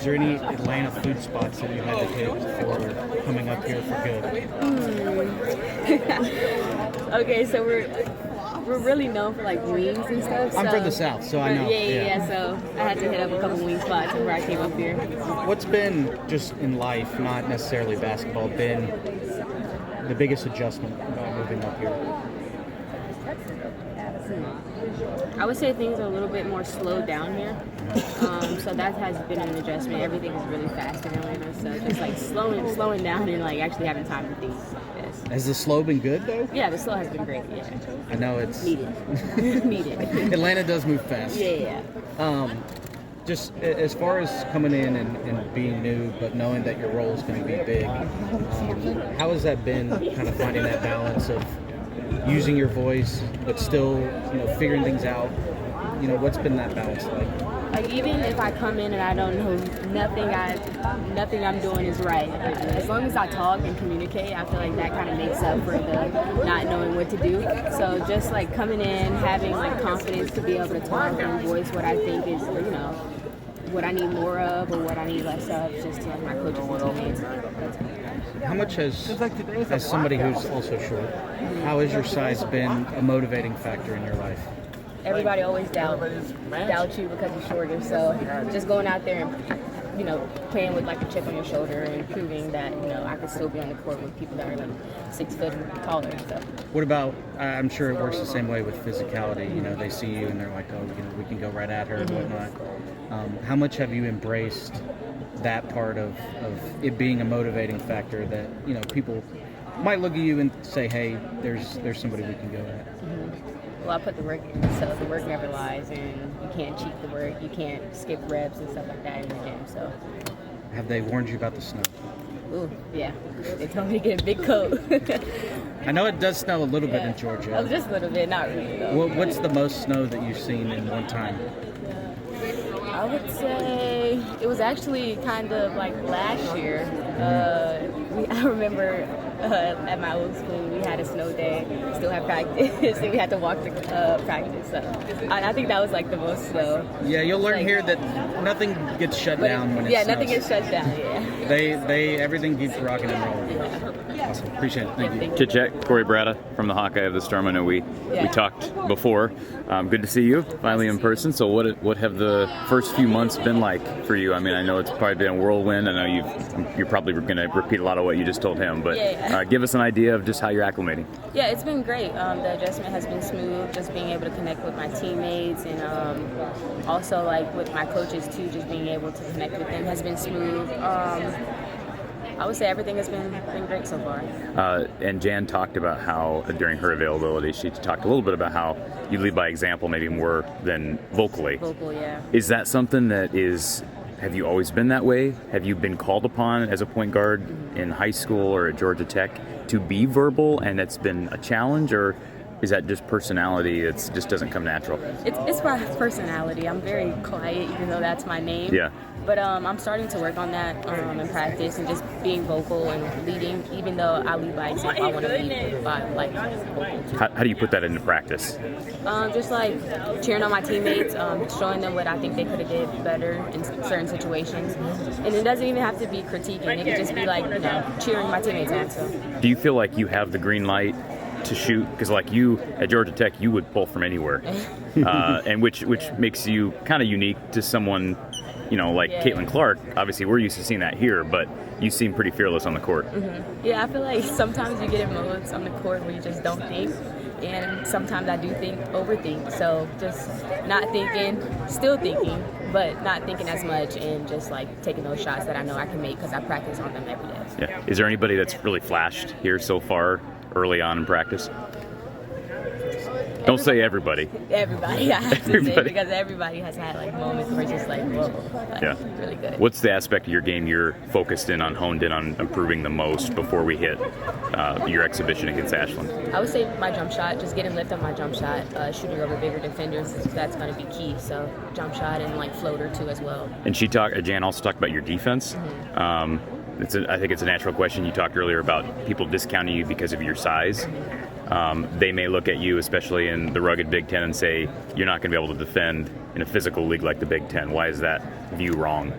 there any Atlanta food spots that you had to hit for coming up here for good? Okay, so we're really known for like wings and stuff. I'm from the South, so I know. Yeah. So I had to hit up a couple wing spots before I came up here. What's been, just in life, not necessarily basketball, been the biggest adjustment about moving up here? I would say things are a little bit more slowed down here. So that has been an adjustment. Everything is really fast in Atlanta. So just like slowing down and like actually having time to think. Yes. Has the slow been good though? Yeah, the slow has been great. Yeah. I know it's needed. Needed. Atlanta does move fast. Yeah. Just as far as coming in and being new, but knowing that your role is going to be big, how has that been? Kind of finding that balance of using your voice, but still, figuring things out. What's been that balance like? Like even if I come in and I don't know nothing I'm doing is right, as long as I talk and communicate, I feel like that kind of makes up for the not knowing what to do. So just like coming in, having like confidence to be able to talk and voice what I think is, what I need more of or what I need less of, just to my coaches and teammates. How much as somebody who's also short, how has your size been a motivating factor in your life? Everybody always doubt you because you're shorter. So just going out there and playing with like a chip on your shoulder and proving that I could still be on the court with people that are like 6 foot and taller. So. What about? I'm sure it works the same way with physicality. They see you and they're like, oh, we can go right at her and whatnot. How much have you embraced that part of it being a motivating factor that people might look at you and say, hey, there's somebody we can go at? Well, I put the work in, so the work never lies, and you can't cheat the work. You can't skip reps and stuff like that in the gym. So, have they warned you about the snow? Ooh, yeah. They told me to get a big coat. I know it does snow a little bit in Georgia. Oh, just a little bit, not really though. What's the most snow that you've seen in one time? I would say it was actually kind of like last year. I remember at my old school we had a snow day, still had practice, and we had to walk to practice. So I think that was like the most snow. Yeah, you'll learn here that nothing gets shut down when it snows. Nothing gets shut down. Yeah. They everything keeps rocking and rolling. Yeah. Awesome, appreciate it. Thank you. Chit-Chat, Corey Brada from the Hawkeye of the Storm. I know we talked before. Good to see you finally in person. So what have the first few months been like for you? I mean, I know it's probably been a whirlwind. I know you're probably going to repeat a lot of what you just told him, but give us an idea of just how you're acclimating. Yeah, it's been great. The adjustment has been smooth, just being able to connect with my teammates and also like with my coaches too, just being able to connect with them has been smooth. I would say everything has been great so far. And Jan talked about how, during her availability, she talked a little bit about how you lead by example maybe more than vocally. Vocal, yeah. Is that something that have you always been that way? Have you been called upon as a point guard in high school or at Georgia Tech to be verbal and it's been a challenge, or is that just personality? It just doesn't come natural? It's my personality. I'm very quiet, even though that's my name. Yeah. But I'm starting to work on that in practice and just being vocal and leading. Even though I lead by example, I want to lead by vocal. How do you put that into practice? Just like cheering on my teammates, showing them what I think they could have did better in certain situations. And it doesn't even have to be critiquing. It could just be like cheering my teammates on. So. Do you feel like you have the green light to shoot? Because like you at Georgia Tech, you would pull from anywhere, and which makes you kind of unique to someone. Like Caitlin Clark, obviously we're used to seeing that here, but you seem pretty fearless on the court. Mm-hmm. Yeah, I feel like sometimes you get in moments on the court where you just don't think, and sometimes I do overthink. So just not thinking, still thinking, but not thinking as much, and just like taking those shots that I know I can make because I practice on them every day. Yeah. Is there anybody that's really flashed here so far early on in practice? Don't say everybody. Everybody, I have to say, because everybody has had like moments where it's just like, whoa, really good. What's the aspect of your game you're focused in on, honed in on improving the most before we hit your exhibition against Ashland? I would say my jump shot, just getting lift on my jump shot, shooting over bigger defenders, that's going to be key. So jump shot and like floater too as well. And Jan also talked about your defense. Mm-hmm. I think it's a natural question. You talked earlier about people discounting you because of your size. They may look at you, especially in the rugged Big Ten, and say you're not going to be able to defend in a physical league like the Big Ten. Why is that view wrong?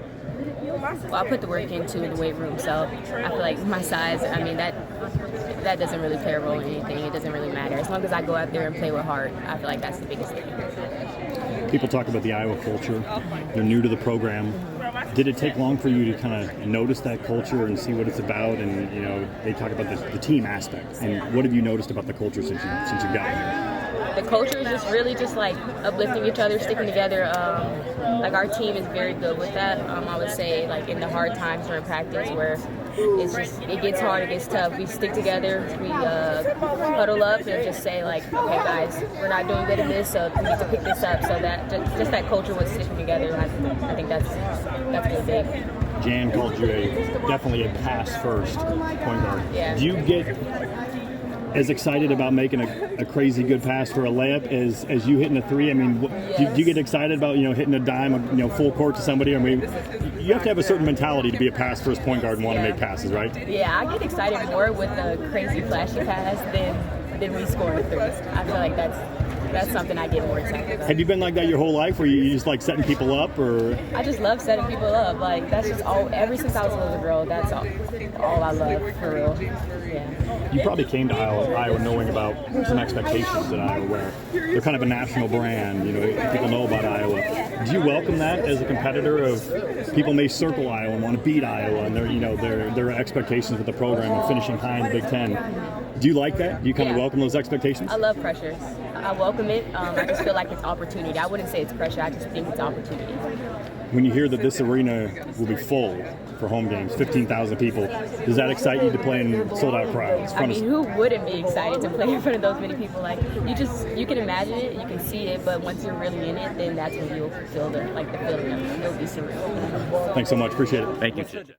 well, I put the work into the weight room, so I feel like my size, I mean, that doesn't really play a role in anything. It doesn't really matter. As long as I go out there and play with heart, I feel like that's the biggest thing. People talk about the Iowa culture. They're new to the program. Did it take long for you to kind of notice that culture and see what it's about? And they talk about the team aspect. And what have you noticed about the culture since you got here? The culture is just really just like uplifting each other, sticking together. Like our team is very good with that. I would say like in the hard times during practice where it gets hard, it gets tough. We stick together, we huddle up and just say like, okay guys, we're not doing good at this, so we need to pick this up. So that just that culture was sticking together. I think that's really big. Jan called you definitely a pass first point guard. Yeah. Do you get as excited about making a crazy good pass for a layup as you hitting a three? I mean, yes. do you get excited about hitting a dime, full court to somebody? I mean, you have to have a certain mentality to be a pass first point guard and want to make passes, right? Yeah, I get excited more with a crazy flashy pass than we score a three. I feel like that's something I get more excited about. Have you been like that your whole life, where you just like setting people up, or? I just love setting people up. Like that's just all. Ever since I was a little girl, that's all I love, for real. Yeah. You probably came to Iowa knowing about some expectations at Iowa, where they're kind of a national brand. People know about Iowa. Do you welcome that as a competitor? Of people may circle Iowa and want to beat Iowa, and their expectations with the program and finishing high in the Big Ten. Do you like that? Do you kind of welcome those expectations? I love pressure. I welcome it. I just feel like it's opportunity. I wouldn't say it's pressure. I just think it's opportunity. When you hear that this arena will be full for home games, 15,000 people, does that excite you to play in sold-out crowds? I mean, who wouldn't be excited to play in front of those many people? Like you can imagine it, you can see it, but once you're really in it, then that's when you'll feel the feeling of it. It'll be surreal. Thanks so much. Appreciate it. Thank you.